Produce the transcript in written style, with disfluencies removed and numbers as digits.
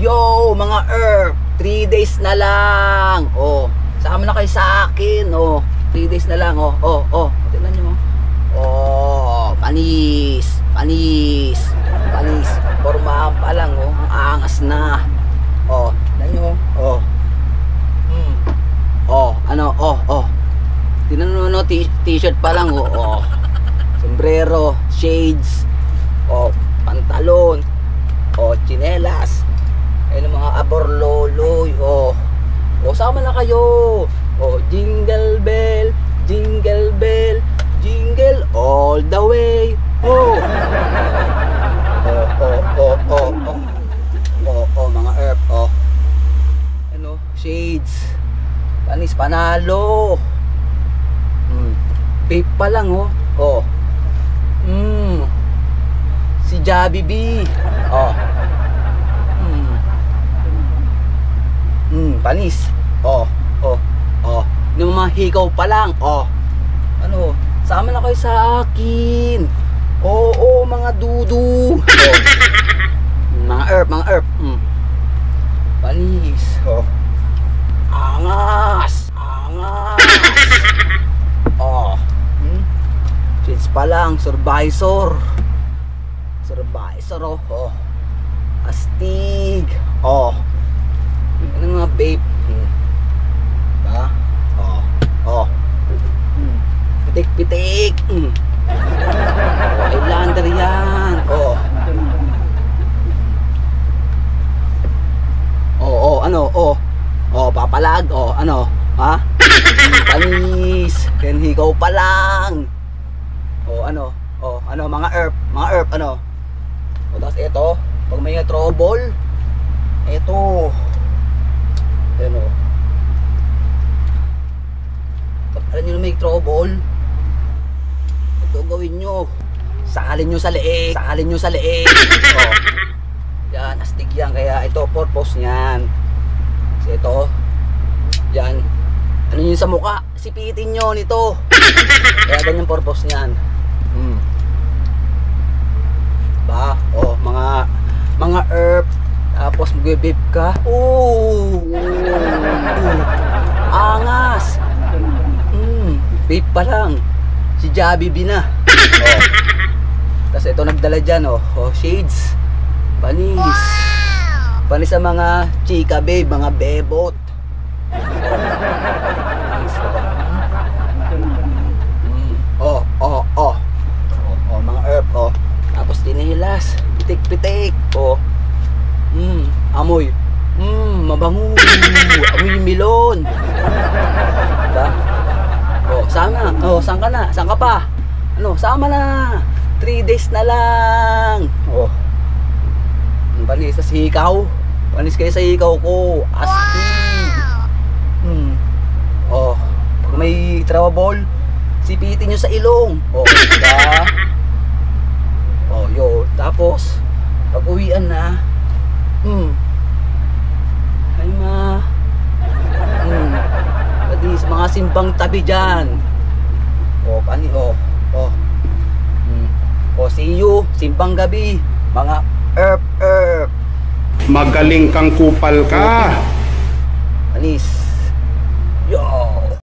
Yo, mga Earth, 3 days na lang. Oh, sama na kayo sa akin. Oh, 3 days na lang. Oh, oh, oh. Tingnan nyo. Oh, panis. Panis. Panis. Pormahan pa lang. Oh, ang angas na. Oh, tingnan nyo. Oh. Oh, ano? Oh, oh. Tingnan nyo, no? T-shirt pa lang. Oh, oh. Sombrero, shades. Oh, pantalon. Oh, tsinelas. Ayun mga aborloloy. Oh, oh, sama na kayo. Oh, jingle bell, jingle bell, jingle all the way. Oh, oh, oh, oh, oh, oh, oh, oh, mga Earth. Oh, ano, shades. Panis, panalo. Vape pa lang. Oh, oh. Si Javi B. Oh. Panis. Oh, oh, oh. Yung mga hikaw pa lang. Oh. Ano, sama na kayo sa akin. Oo, oh, mga dudu. Oh. Mga Earth. Panis. Oh. Angas. Angas. Oh. Shades pa lang, Survisor. Survisor, oh. Oh. Astig. Oh. Ano mga vape? Ba? Oh. Oh. Pitik-pitik. Highlander yan. Oh. Oh, oh, ano? Oh. Oh, papalag. Oh, ano? Ha? Panis. Hikaw pa lang. Oh, ano? Oh, ano? Mga Earth, ano? O, tapos ito, pag may trouble, ito. Ayan o. Pag alam nyo na may trouble, ito gawin nyo. Sakalin nyo sa leeg. Sakalin nyo sa leeg. Oh. Yan, astig yan. Kaya ito, purpose nyan. Kasi ito, yan. Ano yun sa mukha? Sipitin nyo nito. Kaya ganyan purpose nyan. Ba? Oh, mga Earth. Tapos mag-vape ka. Oh, angas. Vape pa lang. Si Javi B na. Oh. Tapos ito nagdala dyan. Oh, oh, shades. Panis. Panis sa mga chika babe, mga bebot. Oh, oh, oh. Oh, mga Earth. Oh. Tapos tinilas. Pitik-pitik. Oh. Amoy. Mabango. Amoy milon. Diba? Oh, sama. Oh, saan ka na? Saan ka pa? Ano, sama na. 3 days na lang. Oh. Panis sa hikaw. Panis kayo sa hikaw ko. Astig. Oh, pag may trouble, sipitin nyo sa ilong. Oh, diba? Oh, yo. Tapos, pag uwian na, ay pati sa mga simbang tabi dyan. Oh, pani, oh, oh. Oh, see you, simbang gabi, mga Earth. Magaling kang kupal ka. Panis. Yo.